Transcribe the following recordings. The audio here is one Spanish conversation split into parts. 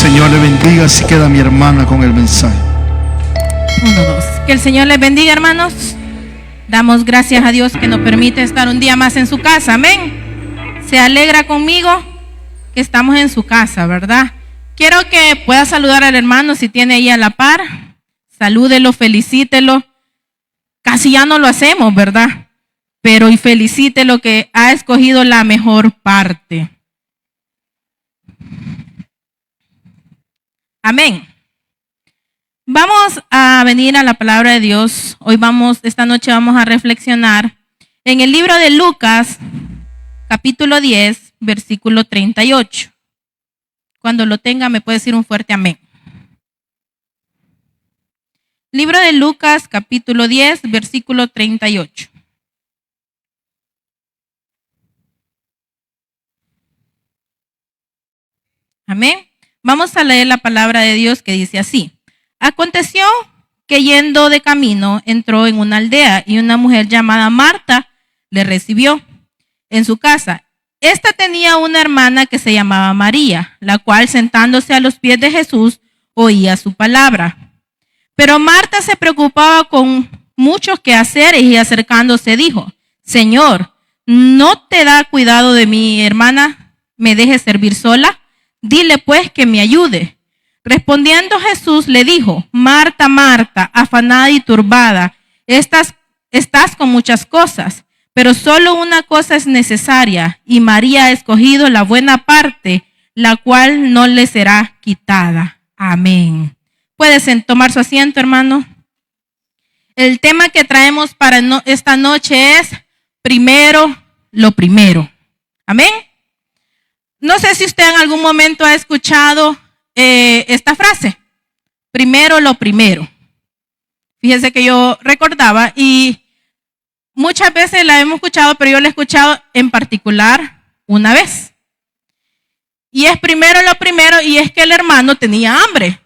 Señor le bendiga. Así queda mi hermana con el mensaje. 1, 2. Que el Señor les bendiga, hermanos. Damos gracias a Dios que nos permite estar un día más en su casa. Amén. Se alegra conmigo que estamos en su casa, ¿verdad? Quiero que pueda saludar al hermano si tiene ahí a la par. Salúdelo, felicítelo. Casi ya no lo hacemos, ¿verdad? Pero y felicítelo que ha escogido la mejor parte. Amén. Vamos a venir a la palabra de Dios. Esta noche vamos a reflexionar en el libro de Lucas, capítulo 10, versículo 38. Cuando lo tenga me puede decir un fuerte amén. Libro de Lucas, capítulo 10, versículo 38. Amén. Vamos a leer la palabra de Dios que dice así. Aconteció que yendo de camino entró en una aldea y una mujer llamada Marta le recibió en su casa. Esta tenía una hermana que se llamaba María, la cual sentándose a los pies de Jesús oía su palabra. Pero Marta se preocupaba con muchos quehaceres y acercándose dijo: Señor, ¿no te da cuidado de mi hermana? ¿Me deje servir sola? Dile pues que me ayude. Respondiendo Jesús le dijo: Marta, Marta, afanada y turbada, estás con muchas cosas, pero solo una cosa es necesaria, y María ha escogido la buena parte, la cual no le será quitada. Amén. ¿Puedes tomar su asiento, hermano? El tema que traemos para esta noche es primero lo primero. Amén. No sé si usted en algún momento ha escuchado esta frase, primero lo primero. Fíjese que yo recordaba y muchas veces la hemos escuchado, pero yo la he escuchado en particular una vez. Y es primero lo primero, y es que el hermano tenía hambre.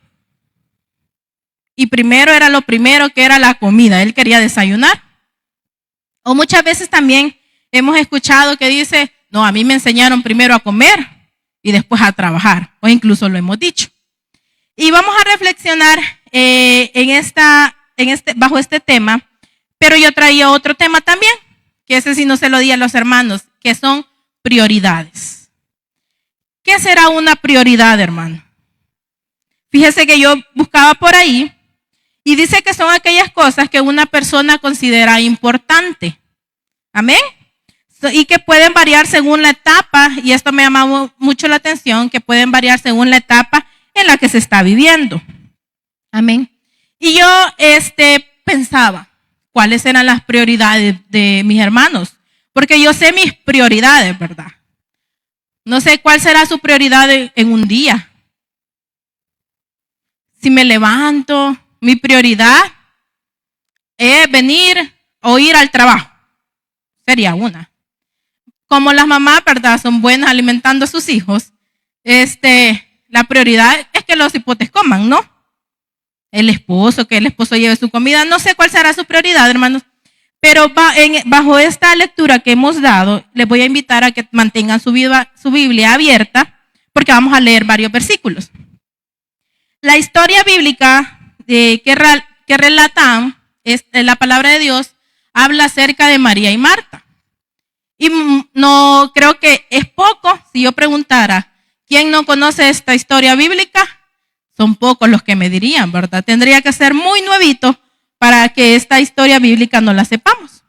Y primero era lo primero, que era la comida, él quería desayunar. O muchas veces también hemos escuchado que dice: no, a mí me enseñaron primero a comer y después a trabajar, o incluso lo hemos dicho. Y vamos a reflexionar bajo este tema, pero yo traía otro tema también, que ese sí no se lo di a los hermanos, que son prioridades. ¿Qué será una prioridad, hermano? Fíjese que yo buscaba por ahí y dice que son aquellas cosas que una persona considera importante. Amén. Y que pueden variar según la etapa, y esto me llamó mucho la atención, que pueden variar según la etapa en la que se está viviendo. Amén. Y yo pensaba, ¿cuáles eran las prioridades de mis hermanos? Porque yo sé mis prioridades, ¿verdad? No sé cuál será su prioridad en un día. Si me levanto, mi prioridad es venir o ir al trabajo. Sería una. Como las mamás, ¿verdad?, son buenas alimentando a sus hijos, la prioridad es que los hipotes coman, ¿no? Que el esposo lleve su comida. No sé cuál será su prioridad, hermanos, pero bajo esta lectura que hemos dado, les voy a invitar a que mantengan su Biblia abierta, porque vamos a leer varios versículos. La historia bíblica que relatan la palabra de Dios habla acerca de María y Marta. Y no creo que es poco si yo preguntara, ¿quién no conoce esta historia bíblica? Son pocos los que me dirían, ¿verdad? Tendría que ser muy nuevito para que esta historia bíblica no la sepamos.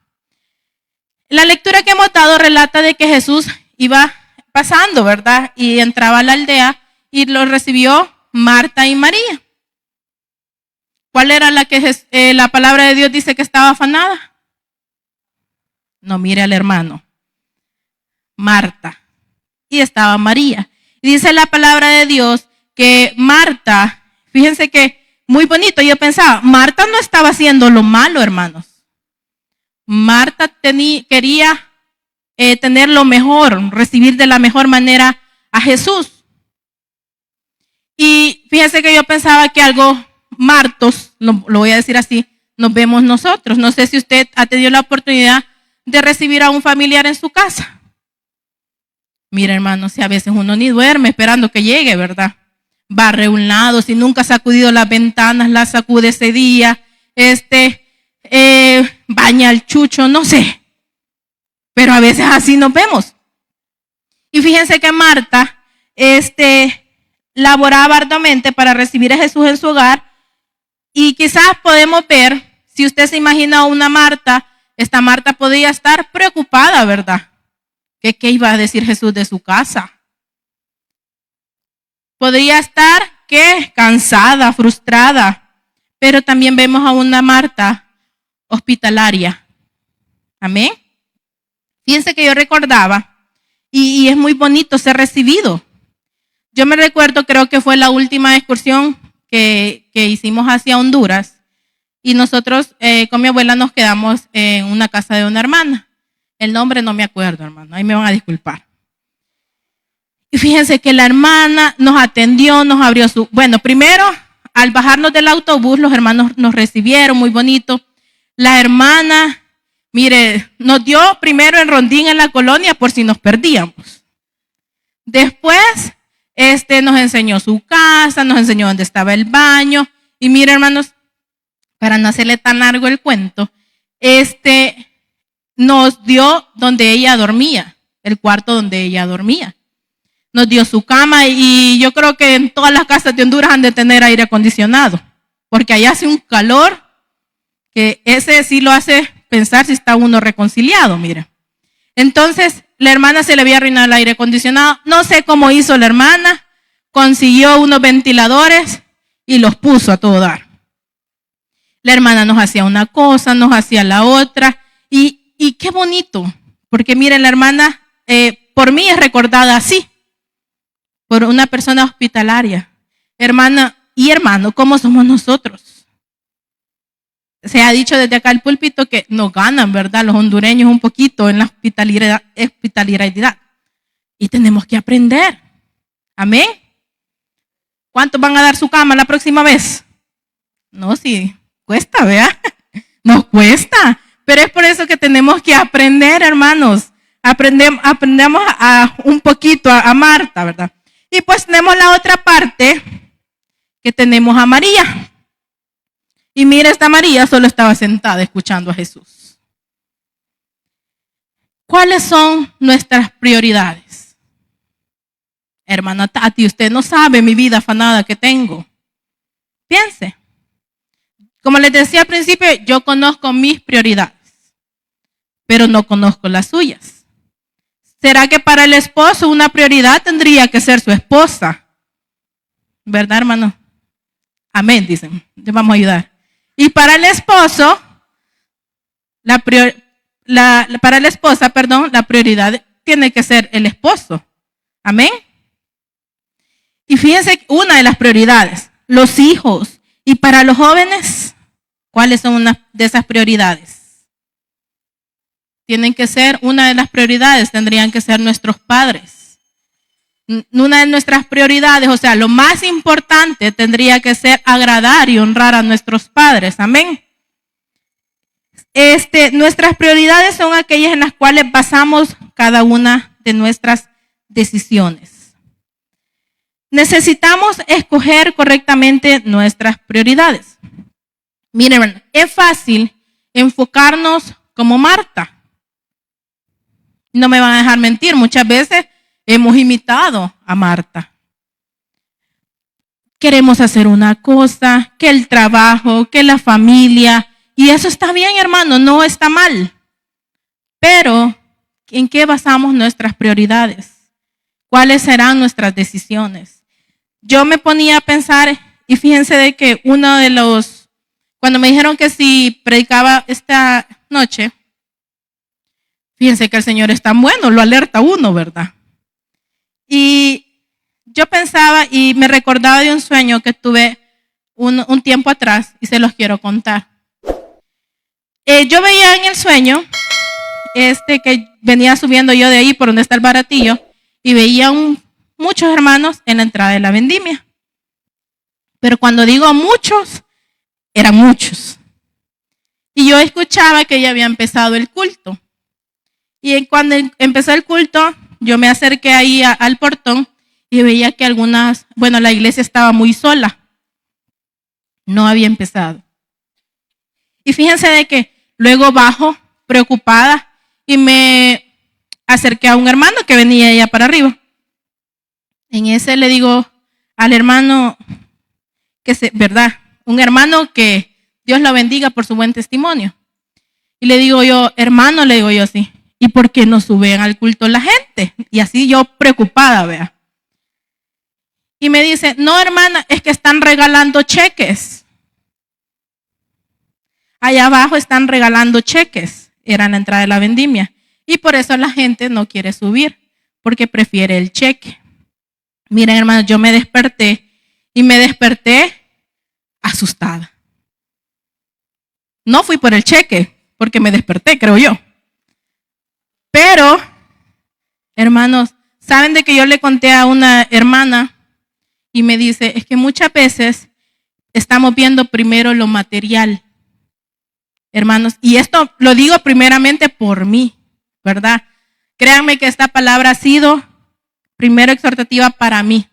La lectura que hemos dado relata de que Jesús iba pasando, ¿verdad? Y entraba a la aldea y lo recibió Marta y María. ¿Cuál era la palabra de Dios dice que estaba afanada? No, mire al hermano. Marta. Y estaba María. Y dice la palabra de Dios que Marta, fíjense que muy bonito, yo pensaba, Marta no estaba haciendo lo malo, hermanos. Marta quería tener lo mejor, recibir de la mejor manera a Jesús. Y fíjense que yo pensaba que algo martos, lo voy a decir así, nos vemos nosotros. No sé si usted ha tenido la oportunidad de recibir a un familiar en su casa. Mira, hermano, si a veces uno ni duerme esperando que llegue, ¿verdad? barre un lado, si nunca ha sacudido las ventanas, las sacude ese día, baña al chucho, no sé. Pero a veces así nos vemos. Y fíjense que Marta, laboraba arduamente para recibir a Jesús en su hogar. Y quizás podemos ver, si usted se imagina a una Marta, esta Marta podía estar preocupada, ¿verdad? ¿Qué iba a decir Jesús de su casa? Podría estar, cansada, frustrada. Pero también vemos a una Marta hospitalaria. Amén. Fíjense que yo recordaba, y es muy bonito ser recibido. Yo me recuerdo, creo que fue la última excursión que hicimos hacia Honduras, y nosotros con mi abuela nos quedamos en una casa de una hermana. El nombre no me acuerdo, hermano, ahí me van a disculpar. Y fíjense que la hermana nos atendió, nos abrió bueno, primero, al bajarnos del autobús, los hermanos nos recibieron, muy bonito. La hermana, mire, nos dio primero el rondín en la colonia por si nos perdíamos. Después, nos enseñó su casa, nos enseñó dónde estaba el baño. Y mire, hermanos, para no hacerle tan largo el cuento, nos dio donde ella dormía, el cuarto donde ella dormía. Nos dio su cama, y yo creo que en todas las casas de Honduras han de tener aire acondicionado, porque allá hace un calor que ese sí lo hace pensar si está uno reconciliado, mire. Entonces, la hermana se le había arruinado el aire acondicionado. No sé cómo hizo la hermana, consiguió unos ventiladores y los puso a todo dar. La hermana nos hacía una cosa, nos hacía la otra, y qué bonito, porque miren, la hermana por mí es recordada así, por una persona hospitalaria. Hermana y hermano, ¿cómo somos nosotros? Se ha dicho desde acá el púlpito que nos ganan, ¿verdad? Los hondureños un poquito en la hospitalidad. Y tenemos que aprender. Amén. ¿Cuántos van a dar su cama la próxima vez? No, sí, cuesta, ¿verdad? Nos cuesta. Pero es por eso que tenemos que aprender, hermanos. Aprendemos un poquito a Marta, ¿verdad? Y pues tenemos la otra parte, que tenemos a María. Y mira, esta María solo estaba sentada escuchando a Jesús. ¿Cuáles son nuestras prioridades? Hermana Tati, usted no sabe mi vida afanada que tengo. Piense. Como les decía al principio, yo conozco mis prioridades, pero no conozco las suyas. ¿Será que para el esposo una prioridad tendría que ser su esposa? ¿Verdad, hermano? Amén, dicen. Les vamos a ayudar. Y para el esposo, para la esposa, la prioridad tiene que ser el esposo. Amén. Y fíjense, una de las prioridades, los hijos. Y para los jóvenes, ¿cuáles son una de esas prioridades? Tienen que ser, una de las prioridades tendrían que ser nuestros padres. Una de nuestras prioridades, o sea, lo más importante tendría que ser agradar y honrar a nuestros padres. Amén. Nuestras prioridades son aquellas en las cuales basamos cada una de nuestras decisiones. Necesitamos escoger correctamente nuestras prioridades. Miren, es fácil enfocarnos como Marta. No me van a dejar mentir, muchas veces hemos imitado a Marta. Queremos hacer una cosa, que el trabajo, que la familia, y eso está bien, hermano, no está mal. Pero, ¿en qué basamos nuestras prioridades? ¿Cuáles serán nuestras decisiones? Yo me ponía a pensar, y fíjense de que cuando me dijeron que si predicaba esta noche, fíjense que el Señor es tan bueno, lo alerta a uno, ¿verdad? Y yo pensaba y me recordaba de un sueño que tuve un tiempo atrás y se los quiero contar. Yo veía en el sueño que venía subiendo yo de ahí por donde está el baratillo y veía muchos hermanos en la entrada de la vendimia. Pero cuando digo muchos, eran muchos. Y yo escuchaba que ya había empezado el culto. Y cuando empezó el culto, yo me acerqué ahí al portón y veía que la iglesia estaba muy sola. No había empezado. Y fíjense de que luego bajo, preocupada, y me acerqué a un hermano que venía allá para arriba. En ese le digo al hermano, ¿verdad? Un hermano que Dios lo bendiga por su buen testimonio. Y le digo yo, hermano, le digo yo así, ¿y por qué no suben al culto la gente? Y así yo preocupada, vea. Y me dice, no, hermana, es que están regalando cheques. Allá abajo están regalando cheques. Era la entrada de la vendimia. Y por eso la gente no quiere subir, porque prefiere el cheque. Miren, hermanos, yo me desperté y me desperté asustada. No fui por el cheque, porque me desperté, creo yo. Pero, hermanos, ¿saben de que yo le conté a una hermana y me dice, es que muchas veces estamos viendo primero lo material, hermanos, y esto lo digo primeramente por mí, ¿verdad? Créanme que esta palabra ha sido primero exhortativa para mí,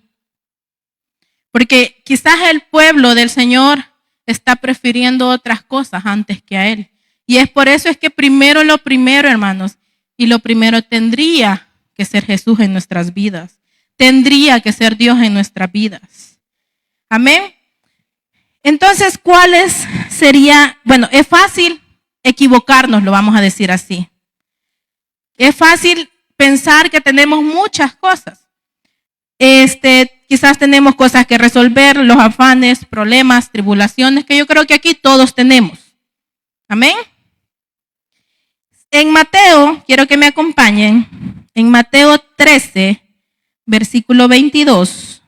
porque quizás el pueblo del Señor está prefiriendo otras cosas antes que a Él, y es por eso es que primero lo primero, hermanos, y lo primero tendría que ser Jesús en nuestras vidas, tendría que ser Dios en nuestras vidas. Amén. Entonces, ¿cuáles sería? Bueno, es fácil equivocarnos, lo vamos a decir así. Es fácil pensar que tenemos muchas cosas. Quizás tenemos cosas que resolver, los afanes, problemas, tribulaciones, que yo creo que aquí todos tenemos. Amén. En Mateo, quiero que me acompañen, en Mateo 13, versículo 22.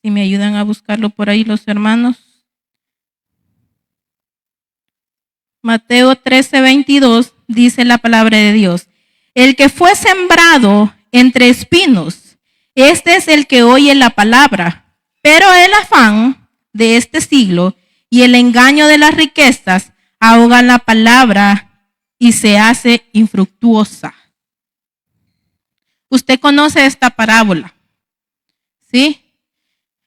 Si me ayudan a buscarlo por ahí los hermanos. Mateo 13, 22 dice la palabra de Dios. El que fue sembrado entre espinos, este es el que oye la palabra, pero el afán de este siglo y el engaño de las riquezas ahogan la palabra y se hace infructuosa. Usted conoce esta parábola, ¿sí?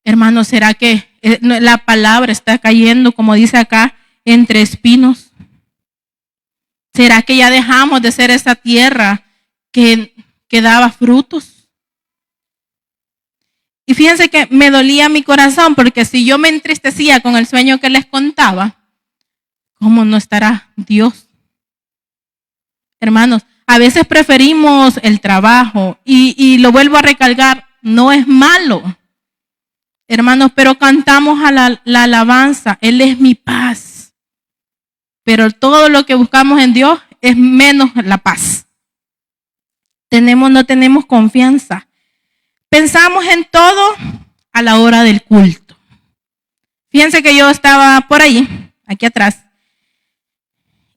Hermano, ¿será que la palabra está cayendo, como dice acá, entre espinos? ¿Será que ya dejamos de ser esa tierra que daba frutos? Y fíjense que me dolía mi corazón, porque si yo me entristecía con el sueño que les contaba, ¿cómo no estará Dios? Hermanos, a veces preferimos el trabajo y lo vuelvo a recalcar, no es malo. Hermanos, pero cantamos a la alabanza, Él es mi paz. Pero todo lo que buscamos en Dios es menos la paz. No tenemos confianza. Pensamos en todo a la hora del culto. Fíjense que yo estaba por ahí, aquí atrás,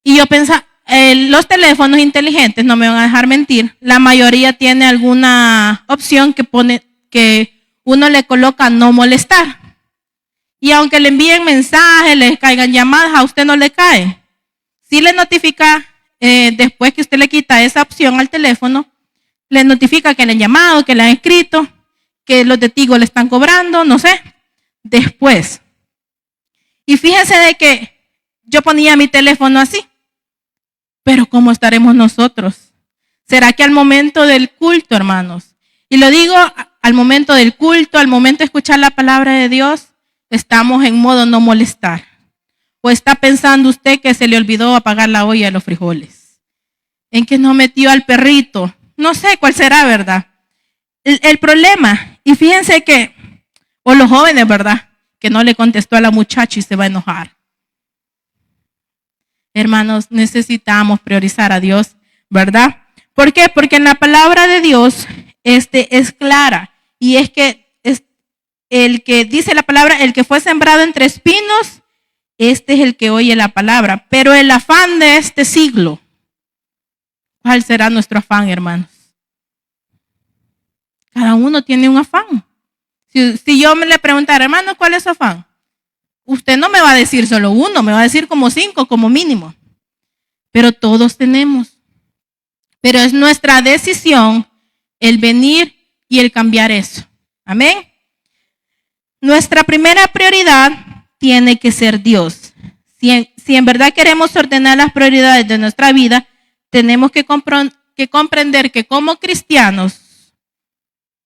y yo pensaba, los teléfonos inteligentes, no me van a dejar mentir, la mayoría tiene alguna opción que pone que uno le coloca no molestar. Y aunque le envíen mensajes, le caigan llamadas, a usted no le cae. Si le notifica, después que usted le quita esa opción al teléfono, le notifica que le han llamado, que le han escrito, que los de Tigo le están cobrando, no sé, después. Y fíjense de que yo ponía mi teléfono así, pero ¿cómo estaremos nosotros? ¿Será que al momento del culto, hermanos? Y lo digo, al momento del culto, al momento de escuchar la palabra de Dios, estamos en modo no molestar. ¿O está pensando usted que se le olvidó apagar la olla de los frijoles? ¿En que no metió al perrito? No sé cuál será, ¿verdad? El problema, y fíjense que, o los jóvenes, ¿verdad? Que no le contestó a la muchacha y se va a enojar. Hermanos, necesitamos priorizar a Dios, ¿verdad? ¿Por qué? Porque en la palabra de Dios es clara. Y es que el que dice la palabra, el que fue sembrado entre espinos, este es el que oye la palabra. Pero el afán de este siglo, ¿cuál será nuestro afán, hermanos? Cada uno tiene un afán. Si yo me le preguntara, hermano, ¿cuál es su afán? Usted no me va a decir solo uno, me va a decir como 5 como mínimo. Pero todos tenemos. Pero es nuestra decisión el venir y el cambiar eso. Amén. Nuestra primera prioridad tiene que ser Dios. Si en verdad queremos ordenar las prioridades de nuestra vida, tenemos que comprender que como cristianos,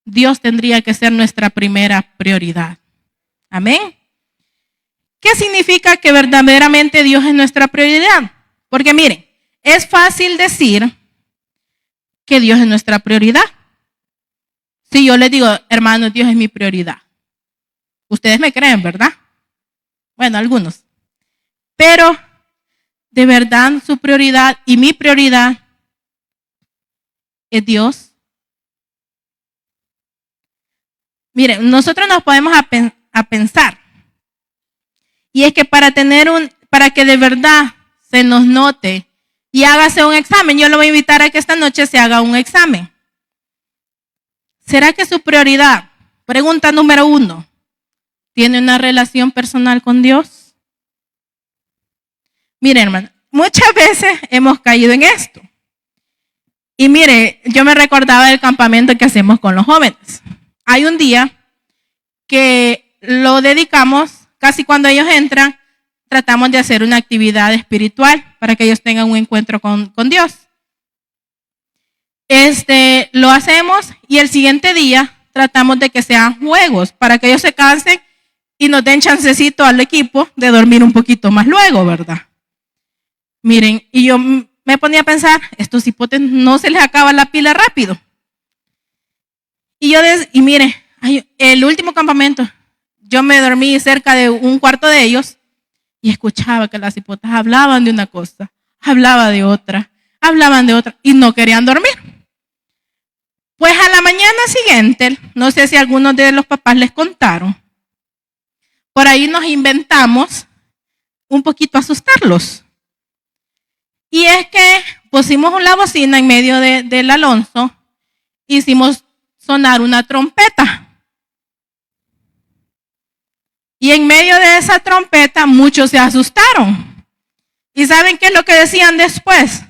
Dios tendría que ser nuestra primera prioridad. Amén. ¿Qué significa que verdaderamente Dios es nuestra prioridad? Porque miren, es fácil decir que Dios es nuestra prioridad. Si yo les digo, hermanos, Dios es mi prioridad. Ustedes me creen, ¿verdad? Bueno, algunos. Pero, de verdad, su prioridad y mi prioridad es Dios. Miren, nosotros nos podemos a pensar. Y es que para que de verdad se nos note y hágase un examen, yo lo voy a invitar a que esta noche se haga un examen. ¿Será que su prioridad, pregunta número 1, tiene una relación personal con Dios? Miren, hermano, muchas veces hemos caído en esto. Y mire, yo me recordaba del campamento que hacemos con los jóvenes. Hay un día que lo dedicamos, casi cuando ellos entran, tratamos de hacer una actividad espiritual para que ellos tengan un encuentro con Dios. Lo hacemos y el siguiente día tratamos de que sean juegos para que ellos se cansen y nos den chancecito al equipo de dormir un poquito más luego, ¿verdad? Miren, y yo me ponía a pensar, estos hipotes no se les acaba la pila rápido. Y mire, el último campamento, yo me dormí cerca de un cuarto de ellos y escuchaba que las hipotas hablaban de una cosa, hablaban de otra y no querían dormir. Pues a la mañana siguiente, no sé si algunos de los papás les contaron, por ahí nos inventamos un poquito asustarlos. Y es que pusimos la bocina en medio del Alonso, hicimos sonar una trompeta. Y en medio de esa trompeta muchos se asustaron. ¿Y saben qué es lo que decían después?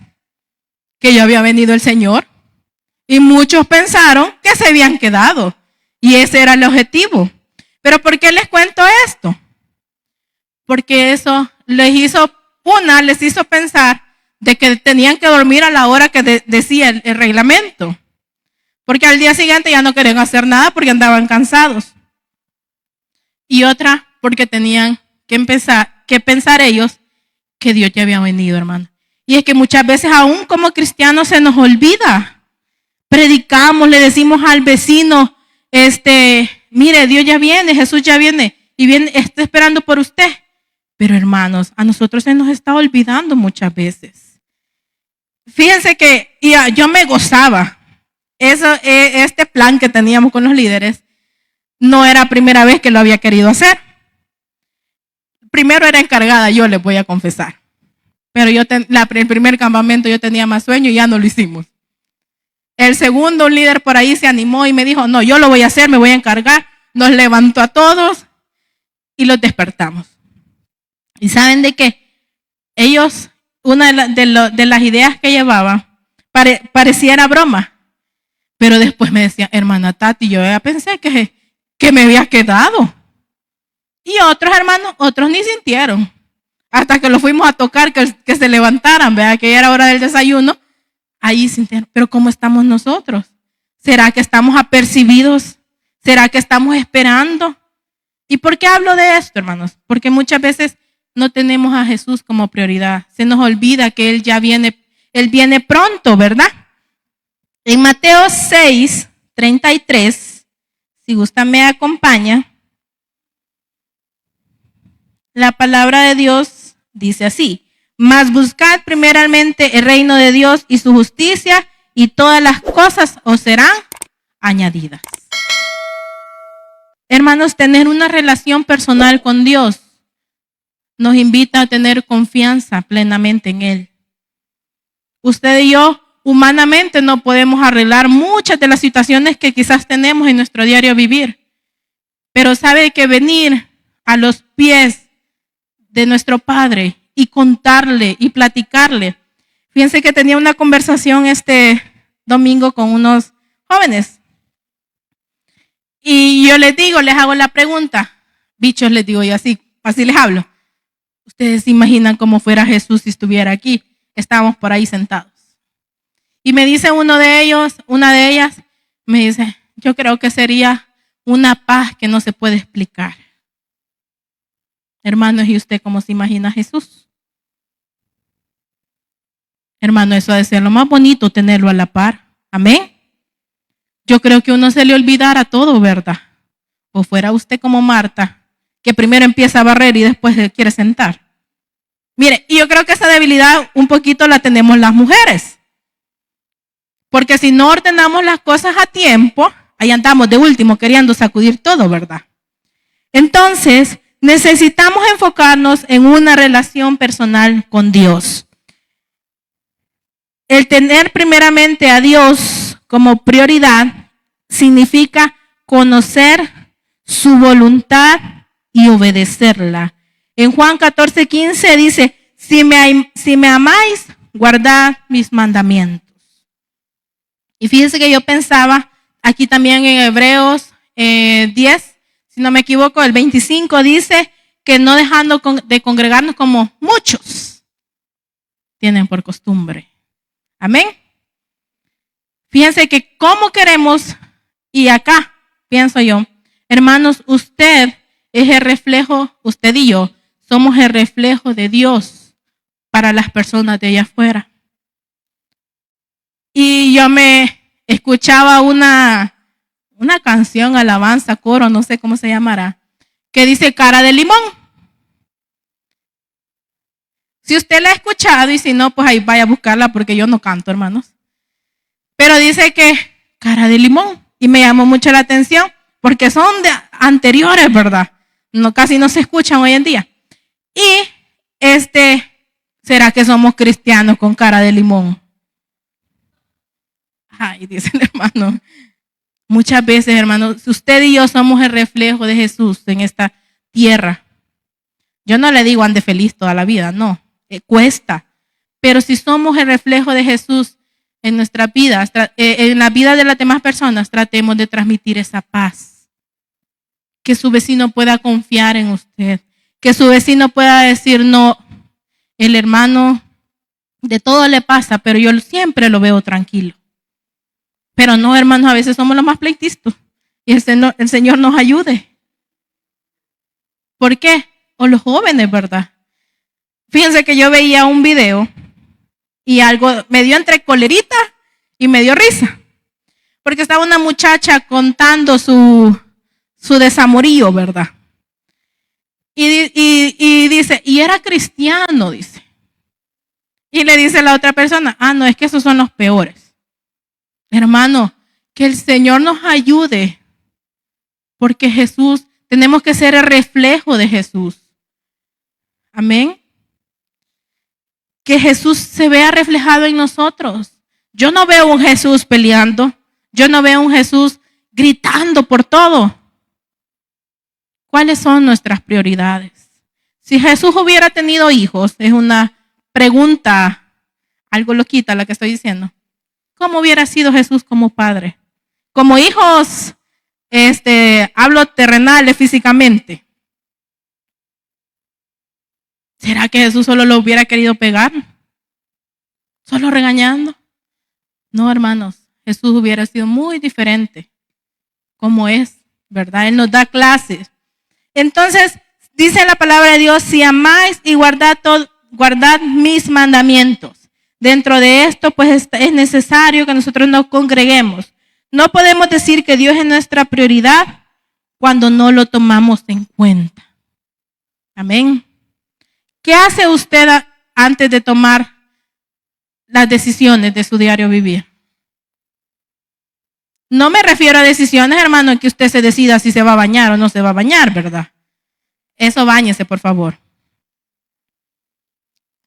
Que ya había venido el Señor. Y muchos pensaron que se habían quedado. Y ese era el objetivo. ¿Pero por qué les cuento esto? Porque eso les hizo pensar de que tenían que dormir a la hora que decía el reglamento. Porque al día siguiente ya no querían hacer nada porque andaban cansados. Y otra, porque tenían que pensar ellos que Dios ya había venido, hermano. Y es que muchas veces aún como cristianos se nos olvida. Predicamos, le decimos al vecino, mire, Dios ya viene, Jesús ya viene y está esperando por usted. Pero hermanos, a nosotros se nos está olvidando muchas veces. Fíjense que yo me gozaba. Este plan que teníamos con los líderes no era la primera vez que lo había querido hacer. Primero era encargada, yo les voy a confesar. Pero el primer campamento yo tenía más sueño y ya no lo hicimos. El segundo, un líder por ahí se animó y me dijo, no, yo lo voy a hacer, me voy a encargar. Nos levantó a todos y los despertamos. ¿Y saben de qué? Ellos, una de las ideas que llevaban, pareciera broma. Pero después me decían, hermana Tati, yo ya pensé que me había quedado. Y otros hermanos, otros ni sintieron. Hasta que los fuimos a tocar, que se levantaran, ¿verdad? Que ya era hora del desayuno. Ahí sintieron. Pero ¿cómo estamos nosotros? ¿Será que estamos apercibidos? ¿Será que estamos esperando? ¿Y por qué hablo de esto, hermanos? Porque muchas veces no tenemos a Jesús como prioridad. Se nos olvida que Él ya viene, Él viene pronto, ¿verdad? En Mateo 6:33, si gusta me acompaña, la palabra de Dios dice así: mas buscad primeramente el reino de Dios y su justicia, y todas las cosas os serán añadidas. Hermanos, tener una relación personal con Dios nos invita a tener confianza plenamente en Él. Usted y yo humanamente no podemos arreglar muchas de las situaciones que quizás tenemos en nuestro diario vivir, pero sabe que venir a los pies de nuestro Padre y contarle y platicarle. Fíjense que tenía una conversación este domingo con unos jóvenes. Y yo les hago la pregunta, bichos les digo yo así les hablo. ¿Ustedes se imaginan cómo fuera Jesús si estuviera aquí? Estábamos por ahí sentados. Y me dice una de ellas, me dice, yo creo que sería una paz que no se puede explicar. Hermanos, ¿y usted cómo se imagina a Jesús? Hermano, eso ha de ser lo más bonito, tenerlo a la par. Amén. Yo creo que uno se le olvidara todo, ¿verdad? O fuera usted como Marta, que primero empieza a barrer y después se quiere sentar. Mire, y yo creo que esa debilidad un poquito la tenemos las mujeres. Porque si no ordenamos las cosas a tiempo, ahí andamos de último queriendo sacudir todo, ¿verdad? Entonces, necesitamos enfocarnos en una relación personal con Dios. El tener primeramente a Dios como prioridad significa conocer su voluntad y obedecerla. En Juan 14:15 dice, si me amáis, guardad mis mandamientos. Y fíjense que yo pensaba, aquí también en Hebreos 10, si no me equivoco, el 25 dice que no dejando de congregarnos como muchos tienen por costumbre. Amén. Fíjense que cómo queremos, y acá pienso yo, hermanos, usted es el reflejo, usted y yo somos el reflejo de Dios para las personas de allá afuera. Y yo me escuchaba una canción, alabanza, coro, no sé cómo se llamará, que dice cara de limón. Si usted la ha escuchado y si no, pues ahí vaya a buscarla porque yo no canto, hermanos. Pero dice que cara de limón y me llamó mucho la atención porque son de anteriores, ¿verdad? No, casi no se escuchan hoy en día. Y ¿será que somos cristianos con cara de limón? Ay, dice el hermano. Muchas veces, hermano, usted y yo somos el reflejo de Jesús en esta tierra. Yo no le digo ande feliz toda la vida, no, cuesta. Pero si somos el reflejo de Jesús en nuestra vida, en la vida de las demás personas, tratemos de transmitir esa paz. Que su vecino pueda confiar en usted. Que su vecino pueda decir, no, el hermano de todo le pasa, pero yo siempre lo veo tranquilo. Pero no, hermanos, a veces somos los más pleitistas. Y el Señor nos ayude. ¿Por qué? O los jóvenes, ¿verdad? Fíjense que yo veía un video y algo me dio entre colerita y me dio risa. Porque estaba una muchacha contando su desamorío, ¿verdad? Y dice, y era cristiano, dice. Y le dice la otra persona, no, es que esos son los peores. Hermano, que el Señor nos ayude, porque Jesús, tenemos que ser el reflejo de Jesús. Amén. Que Jesús se vea reflejado en nosotros. Yo no veo un Jesús peleando, yo no veo un Jesús gritando por todo. ¿Cuáles son nuestras prioridades? Si Jesús hubiera tenido hijos, es una pregunta, algo loquita la que estoy diciendo. ¿Cómo hubiera sido Jesús como padre? Como hijos, hablo terrenales físicamente. ¿Será que Jesús solo lo hubiera querido pegar? ¿Solo regañando? No, hermanos, Jesús hubiera sido muy diferente como es, ¿verdad? Él nos da clases. Entonces, dice la palabra de Dios, si amáis y guardad mis mandamientos. Dentro de esto, pues es necesario que nosotros nos congreguemos. No podemos decir que Dios es nuestra prioridad cuando no lo tomamos en cuenta. Amén. ¿Qué hace usted antes de tomar las decisiones de su diario vivir? No me refiero a decisiones, hermano, en que usted se decida si se va a bañar o no se va a bañar, ¿verdad? Eso báñese, por favor.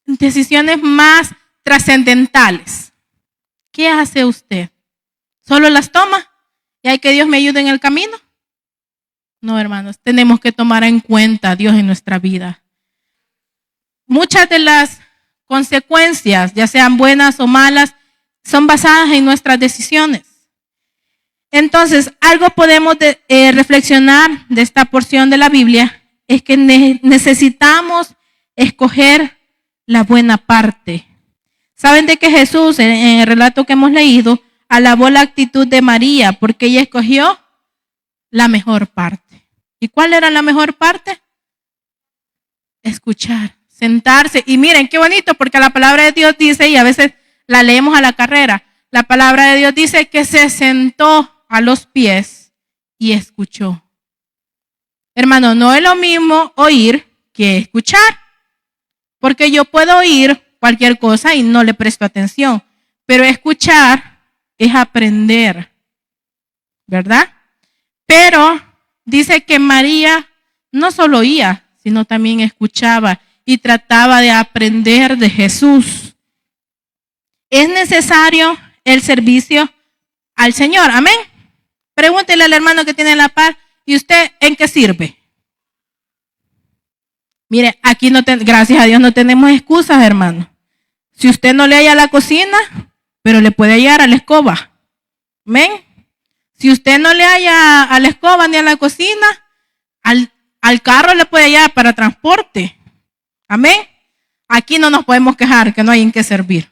Decisiones más trascendentales. ¿Qué hace usted? ¿Solo las toma? ¿Y hay que Dios me ayude en el camino? No, hermanos, tenemos que tomar en cuenta a Dios en nuestra vida. Muchas de las consecuencias, ya sean buenas o malas, son basadas en nuestras decisiones. Entonces, algo podemos reflexionar de esta porción de la Biblia es que necesitamos escoger la buena parte. ¿Saben de que Jesús, en el relato que hemos leído, alabó la actitud de María porque ella escogió la mejor parte? ¿Y cuál era la mejor parte? Escuchar, sentarse. Y miren, qué bonito, porque la palabra de Dios dice, y a veces la leemos a la carrera, la palabra de Dios dice que se sentó a los pies y escuchó. Hermano, no es lo mismo oír que escuchar, porque yo puedo oír cualquier cosa y no le presto atención, pero escuchar es aprender, ¿verdad? Pero dice que María no solo oía, sino también escuchaba y trataba de aprender de Jesús. Es necesario el servicio al Señor, amén. Pregúntele al hermano que tiene la par, ¿y usted en qué sirve? Mire, aquí gracias a Dios no tenemos excusas, hermano. Si usted no le halla a la cocina, pero le puede hallar a la escoba, amén. Si usted no le halla a la escoba ni a la cocina, al carro le puede hallar para transporte, amén. Aquí no nos podemos quejar que no hay en qué servir.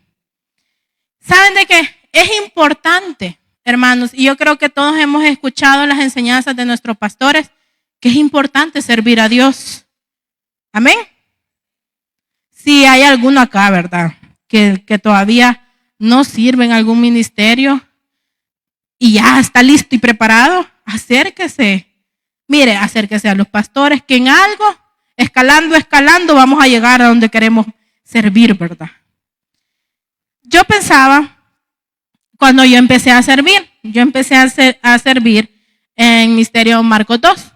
¿Saben de qué? Es importante, hermanos, y yo creo que todos hemos escuchado las enseñanzas de nuestros pastores, que es importante servir a Dios. Amén. Si hay alguno acá, ¿verdad? Que todavía no sirve en algún ministerio y ya está listo y preparado, acérquese. Mire, acérquese a los pastores, que en algo, escalando, vamos a llegar a donde queremos servir, ¿verdad? Yo pensaba, cuando yo empecé a servir en Ministerio Marcos 2,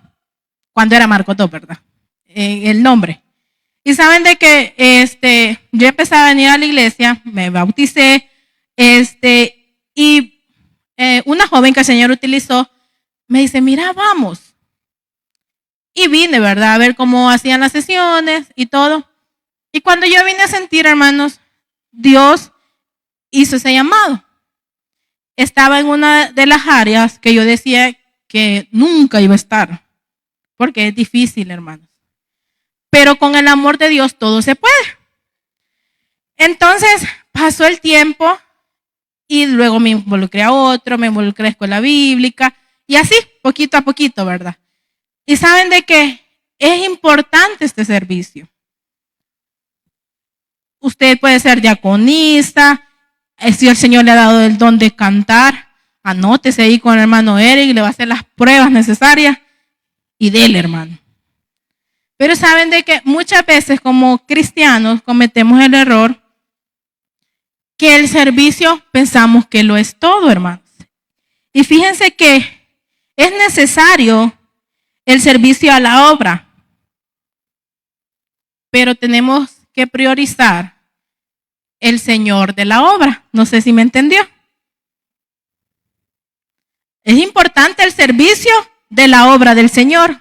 cuando era Marcos 2, ¿verdad? El nombre. Y saben de que yo empecé a venir a la iglesia, me bauticé, y una joven que el Señor utilizó me dice, mira, vamos. Y vine, ¿verdad? A ver cómo hacían las sesiones y todo. Y cuando yo vine a sentir, hermanos, Dios hizo ese llamado. Estaba en una de las áreas que yo decía que nunca iba a estar, porque es difícil, hermanos. Pero con el amor de Dios todo se puede. Entonces pasó el tiempo y luego me involucré a otro, me involucré a escuela bíblica y así, poquito a poquito, ¿verdad? Y saben de que es importante este servicio. Usted puede ser diaconista, si el Señor le ha dado el don de cantar, anótese ahí con el hermano Eric, le va a hacer las pruebas necesarias y dele, hermano. Pero saben de que muchas veces como cristianos cometemos el error que el servicio pensamos que lo es todo, hermanos. Y fíjense que es necesario el servicio a la obra, pero tenemos que priorizar el Señor de la obra. No sé si me entendió. Es importante el servicio de la obra del Señor,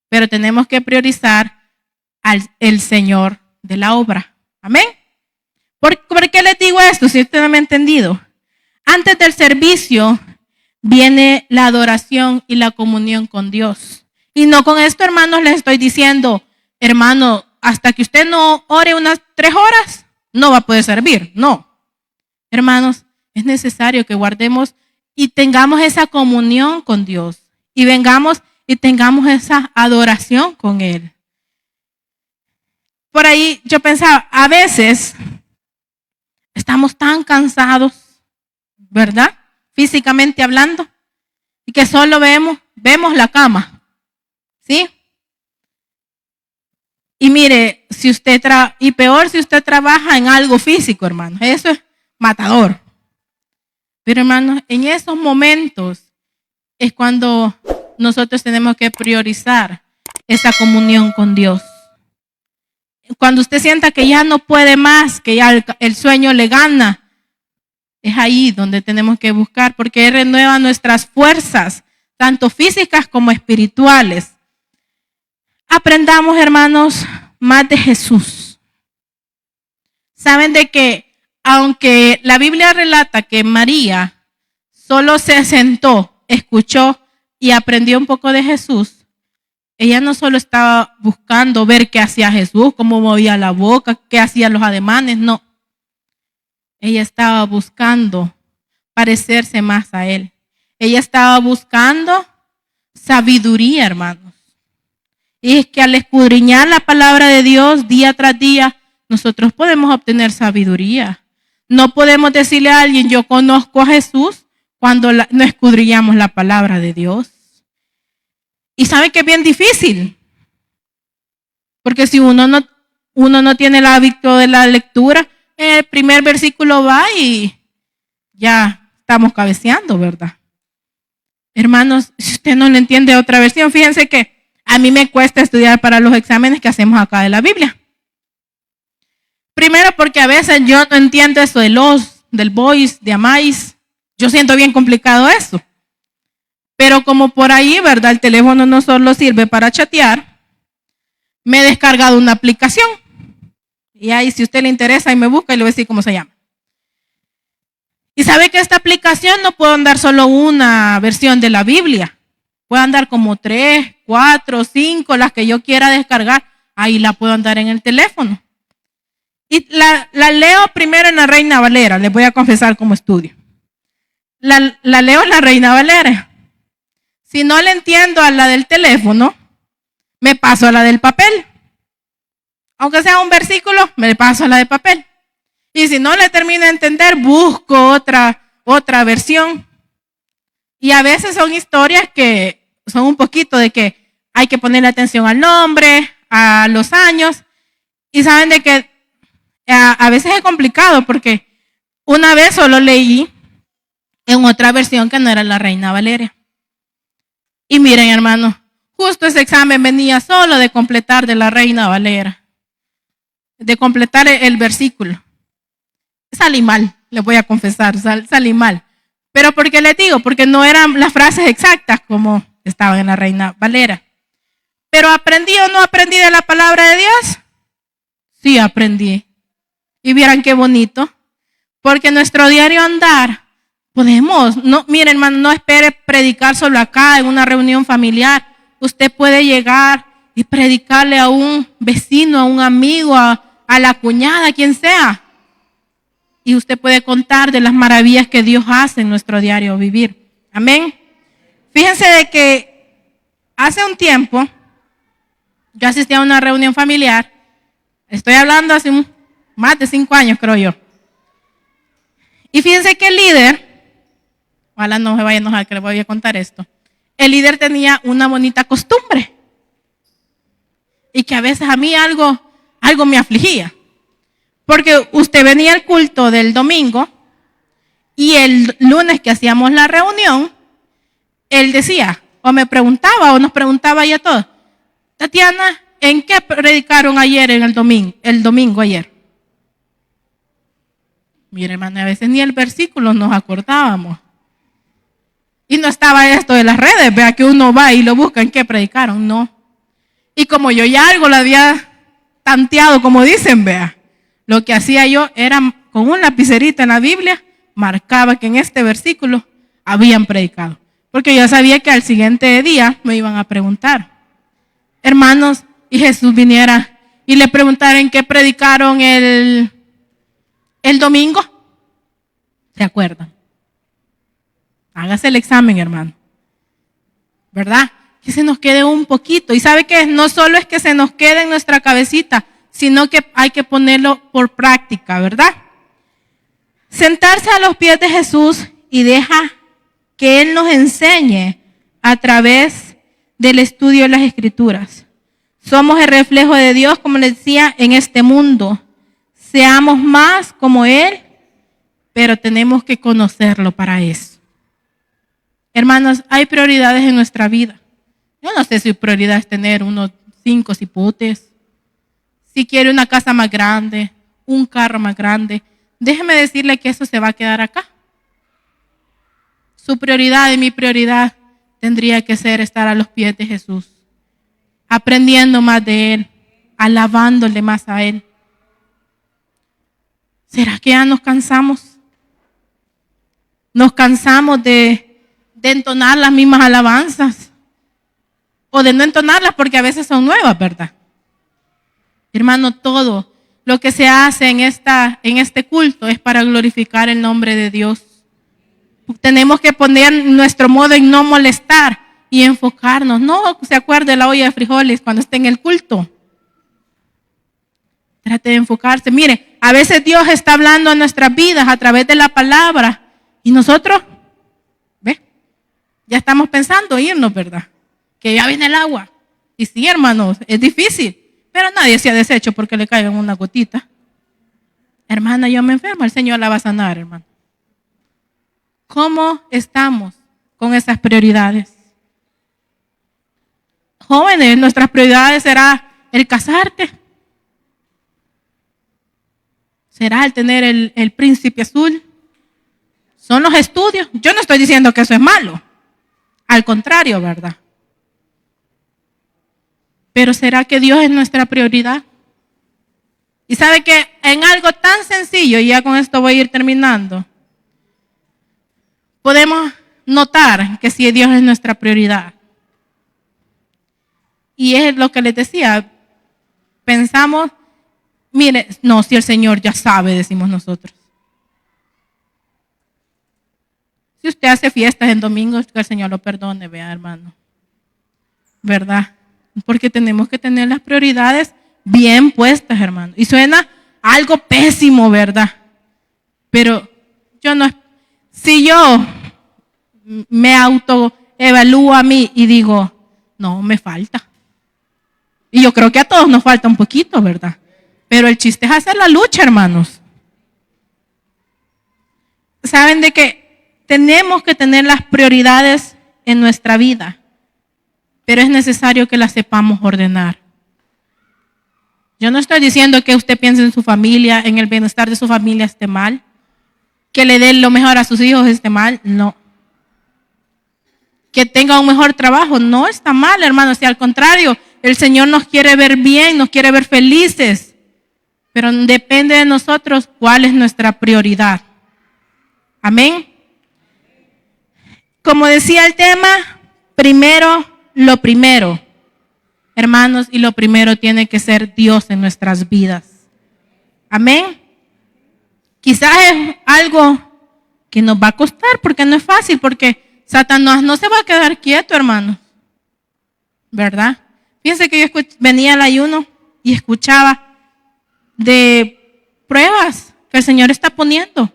pero tenemos que priorizar al Señor de la obra. Amén. ¿Por qué les digo esto? Si usted no me ha entendido. Antes del servicio viene la adoración y la comunión con Dios. Y no con esto, hermanos, les estoy diciendo, hermano, hasta que usted no ore unas 3 horas, no va a poder servir. No. Hermanos, es necesario que guardemos y tengamos esa comunión con Dios. Y vengamos y tengamos esa adoración con Él. Por ahí yo pensaba, a veces estamos tan cansados, ¿verdad? Físicamente hablando, y que solo vemos la cama, ¿sí? Y mire, y peor si usted trabaja en algo físico, hermano, eso es matador. Pero hermanos, en esos momentos es cuando nosotros tenemos que priorizar esa comunión con Dios. Cuando usted sienta que ya no puede más, que ya el sueño le gana, es ahí donde tenemos que buscar, porque Él renueva nuestras fuerzas, tanto físicas como espirituales. Aprendamos, hermanos, más de Jesús. Saben de que aunque la Biblia relata que María solo se sentó, escuchó y aprendió un poco de Jesús, ella no solo estaba buscando ver qué hacía Jesús, cómo movía la boca, qué hacía los ademanes, no. Ella estaba buscando parecerse más a Él. Ella estaba buscando sabiduría, hermanos. Y es que al escudriñar la palabra de Dios día tras día, nosotros podemos obtener sabiduría. No podemos decirle a alguien, yo conozco a Jesús, cuando no escudriñamos la palabra de Dios. Y saben que es bien difícil. Porque si uno no tiene el hábito de la lectura, en el primer versículo va y ya estamos cabeceando, ¿verdad? Hermanos, si usted no le entiende otra versión, fíjense que a mí me cuesta estudiar para los exámenes que hacemos acá de la Biblia. Primero porque a veces yo no entiendo eso de los, del voice, de amáis. Yo siento bien complicado eso. Pero como por ahí, ¿verdad? El teléfono no solo sirve para chatear, me he descargado una aplicación. Y ahí si a usted le interesa, ahí me busca y le voy a decir cómo se llama. Y sabe que esta aplicación no puedo andar solo una versión de la Biblia. Puedo andar como 3, 4, 5, las que yo quiera descargar. Ahí la puedo andar en el teléfono. Y la leo primero en la Reina Valera, les voy a confesar como estudio. La leo en la Reina Valera. Si no le entiendo a la del teléfono, me paso a la del papel. Aunque sea un versículo, me paso a la de papel. Y si no le termino de entender, busco otra versión. Y a veces son historias que son un poquito de que hay que ponerle atención al nombre, a los años. Y saben de que a veces es complicado porque una vez solo leí en otra versión que no era la Reina Valera. Y miren, hermanos, justo ese examen venía solo de completar de la Reina Valera, de completar el versículo. Salí mal, les voy a confesar, salí mal. ¿Pero por qué les digo? Porque no eran las frases exactas como estaban en la Reina Valera. ¿Pero aprendí o no aprendí de la palabra de Dios? Sí, aprendí. Y vieran qué bonito, porque nuestro diario andar podemos, no, miren hermano, no espere predicar solo acá en una reunión familiar. Usted puede llegar y predicarle a un vecino, a un amigo, a la cuñada, a quien sea. Y usted puede contar de las maravillas que Dios hace en nuestro diario vivir. Amén. Fíjense de que hace un tiempo yo asistí a una reunión familiar. Estoy hablando hace más de 5 años, creo yo. Y fíjense que el líder, ojalá no se vaya a enojar que le voy a contar esto. El líder tenía una bonita costumbre. Y que a veces a mí algo me afligía. Porque usted venía al culto del domingo y el lunes que hacíamos la reunión, él decía, o me preguntaba, o nos preguntaba ya todos, Tatiana, ¿en qué predicaron ayer en el domingo ayer? Mire, hermano, a veces ni el versículo nos acordábamos. Y no estaba esto de las redes, vea que uno va y lo busca en qué predicaron, no. Y como yo ya algo lo había tanteado, como dicen, vea, lo que hacía yo era con un lapicerito en la Biblia, marcaba que en este versículo habían predicado. Porque yo sabía que al siguiente día me iban a preguntar, hermanos, y Jesús viniera y le preguntara en qué predicaron el domingo. ¿Se acuerdan? Hágase el examen, hermano. ¿Verdad? Que se nos quede un poquito. Y ¿sabe qué? No solo es que se nos quede en nuestra cabecita, sino que hay que ponerlo por práctica, ¿verdad? Sentarse a los pies de Jesús y deja que Él nos enseñe a través del estudio de las Escrituras. Somos el reflejo de Dios, como les decía, en este mundo. Seamos más como Él, pero tenemos que conocerlo para eso. Hermanos, hay prioridades en nuestra vida. Yo no sé si prioridad es tener unos 5 cipotes, si quiere una casa más grande, un carro más grande. Déjeme decirle que eso se va a quedar acá. Su prioridad y mi prioridad tendría que ser estar a los pies de Jesús, aprendiendo más de Él, alabándole más a Él. ¿Será que ya nos cansamos? Nos cansamos de entonar las mismas alabanzas. O de no entonarlas porque a veces son nuevas, ¿verdad? Hermano, todo lo que se hace en este culto es para glorificar el nombre de Dios. Tenemos que poner nuestro modo en no molestar y enfocarnos. No se acuerde la olla de frijoles cuando esté en el culto. Trate de enfocarse. Mire, a veces Dios está hablando a nuestras vidas a través de la palabra y nosotros, ¿ve? Ya estamos pensando irnos, ¿verdad? Que ya viene el agua. Y sí, hermanos, es difícil, pero nadie se ha deshecho porque le caigan una gotita. Hermana, yo me enfermo, el Señor la va a sanar, hermano. ¿Cómo estamos con esas prioridades? Jóvenes, nuestras prioridades será el casarte. Será el tener el príncipe azul. Son los estudios. Yo no estoy diciendo que eso es malo. Al contrario, ¿verdad? Pero ¿será que Dios es nuestra prioridad? Y sabe que en algo tan sencillo, y ya con esto voy a ir terminando, podemos notar que si Dios es nuestra prioridad. Y es lo que les decía, pensamos, mire, no, si el Señor ya sabe, decimos nosotros. Si usted hace fiestas en domingos, que el Señor lo perdone, vea, hermano. ¿Verdad? Porque tenemos que tener las prioridades bien puestas, hermano. Y suena algo pésimo, ¿verdad? Pero yo no, si yo me autoevalúo a mí y digo, no, me falta. Y yo creo que a todos nos falta un poquito, ¿verdad? Pero el chiste es hacer la lucha, hermanos. Saben de que tenemos que tener las prioridades en nuestra vida, pero es necesario que las sepamos ordenar. Yo no estoy diciendo que usted piense en su familia, en el bienestar de su familia esté mal, que le dé lo mejor a sus hijos esté mal, no. Que tenga un mejor trabajo, no está mal, hermanos, si al contrario, el Señor nos quiere ver bien, nos quiere ver felices, pero depende de nosotros cuál es nuestra prioridad. Amén. Como decía el tema, primero lo primero, hermanos, y lo primero tiene que ser Dios en nuestras vidas. Amén. Quizás es algo que nos va a costar porque no es fácil, porque Satanás no se va a quedar quieto, hermanos. ¿Verdad? Fíjense que yo venía al ayuno y escuchaba de pruebas que el Señor está poniendo.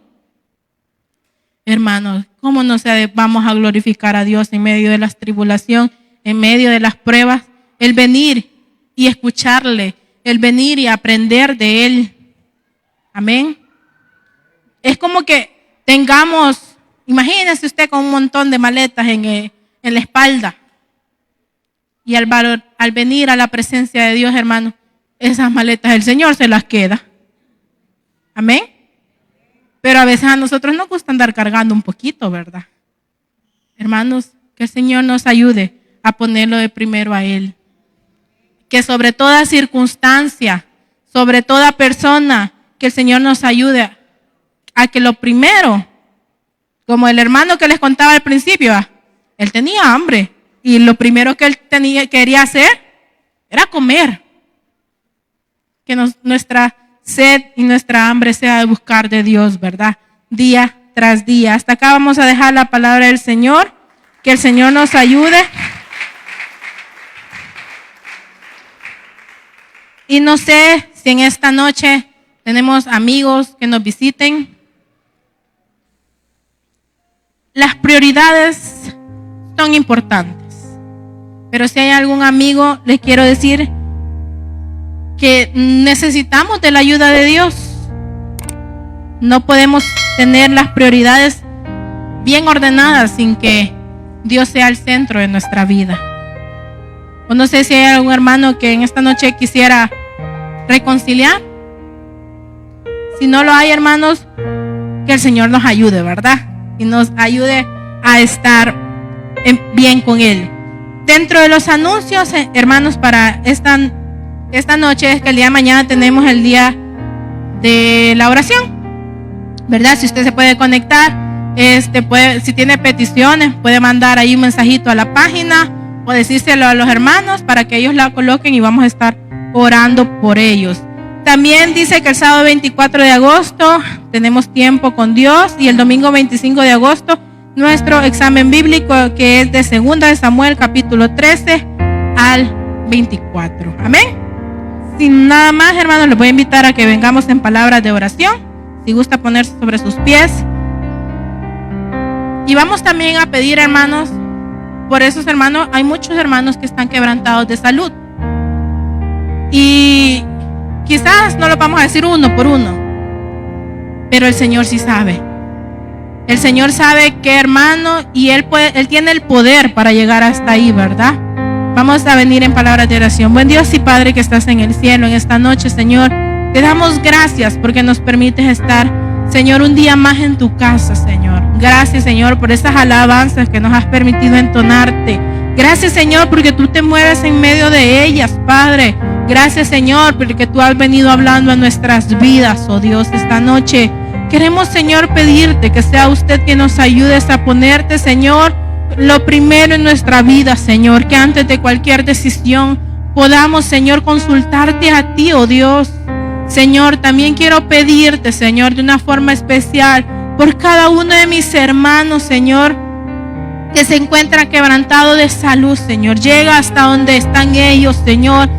Hermanos, ¿cómo no vamos a glorificar a Dios en medio de la tribulación, en medio de las pruebas? El venir y escucharle, el venir y aprender de Él. Amén. Es como que tengamos, imagínese usted con un montón de maletas en la espalda. Y al venir a la presencia de Dios, hermano, esas maletas el Señor se las queda. Amén. Pero a veces a nosotros nos gusta andar cargando un poquito, ¿verdad? Hermanos, que el Señor nos ayude a ponerlo de primero a Él. Que sobre toda circunstancia, sobre toda persona, que el Señor nos ayude a que lo primero, como el hermano que les contaba al principio, él tenía hambre y lo primero que él quería hacer era comer. Que nuestra sed y nuestra hambre sea de buscar de Dios, ¿verdad? Día tras día. Hasta acá vamos a dejar la palabra del Señor. Que el Señor nos ayude. Y no sé si en esta noche tenemos amigos que nos visiten. Las prioridades son importantes. Pero si hay algún amigo, les quiero decir que necesitamos de la ayuda de Dios. No podemos tener las prioridades bien ordenadas sin que Dios sea el centro de nuestra vida. O no sé si hay algún hermano que en esta noche quisiera reconciliar. Si no lo hay, hermanos, que el Señor nos ayude, ¿verdad? Y nos ayude a estar bien con Él. Dentro de los anuncios, hermanos, para esta noche es que el día de mañana tenemos el día de la oración. ¿verdad? Si usted se puede conectar, si tiene peticiones, puede mandar ahí un mensajito a la página o decírselo a los hermanos para que ellos la coloquen y vamos a estar orando por ellos. También dice que el sábado 24 de agosto tenemos tiempo con Dios y el domingo 25 de agosto nuestro examen bíblico, que es de 2 de Samuel capítulo 13 al 24. Amén. Sin nada más, hermanos, les voy a invitar a que vengamos en palabras de oración. Si gusta ponerse sobre sus pies. Y vamos también a pedir, hermanos, por esos hermanos. Hay muchos hermanos que están quebrantados de salud. Y quizás no lo vamos a decir uno por uno, pero el Señor sí sabe. El Señor sabe qué hermano, y Él tiene el poder para llegar hasta ahí, ¿verdad? Vamos a venir en palabras de oración. Buen Dios y Padre que estás en el cielo, en esta noche, Señor, te damos gracias porque nos permites estar, Señor, un día más en tu casa, Señor. Gracias, Señor, por esas alabanzas que nos has permitido entonarte. Gracias, Señor, porque tú te mueves en medio de ellas, Padre. Gracias, Señor, porque tú has venido hablando a nuestras vidas, oh Dios, esta noche. Queremos, Señor, pedirte que sea usted quien nos ayudes a ponerte, Señor, lo primero en nuestra vida, Señor, que antes de cualquier decisión podamos, Señor, consultarte a ti, oh Dios. Señor, también quiero pedirte, Señor, de una forma especial por cada uno de mis hermanos, Señor, que se encuentran quebrantados de salud, Señor. Llega hasta donde están ellos, Señor.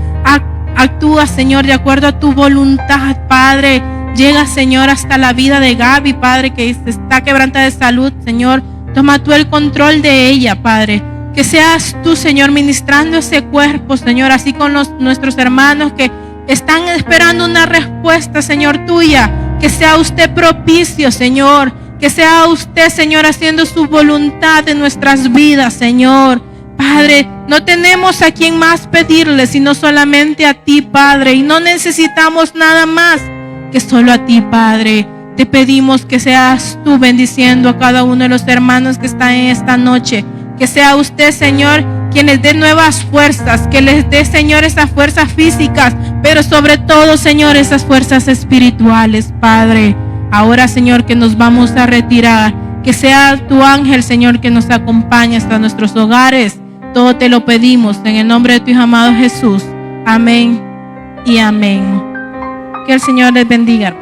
Actúa, Señor, de acuerdo a tu voluntad, Padre. Llega, Señor, hasta la vida de Gaby, Padre, que está quebrantada de salud, Señor. Toma tú el control de ella, Padre. Que seas tú, Señor, ministrando ese cuerpo, Señor, así con nuestros hermanos que están esperando una respuesta, Señor, tuya. Que sea usted propicio, Señor. Que sea usted, Señor, haciendo su voluntad en nuestras vidas, Señor. Padre, no tenemos a quien más pedirle, sino solamente a ti, Padre. Y no necesitamos nada más que solo a ti, Padre. Te pedimos que seas tú bendiciendo a cada uno de los hermanos que están en esta noche. Que sea usted, Señor, quien les dé nuevas fuerzas. Que les dé, Señor, esas fuerzas físicas, pero sobre todo, Señor, esas fuerzas espirituales, Padre. Ahora, Señor, que nos vamos a retirar. Que sea tu ángel, Señor, que nos acompañe hasta nuestros hogares. Todo te lo pedimos en el nombre de tu Hijo amado Jesús. Amén y amén. Que el Señor les bendiga.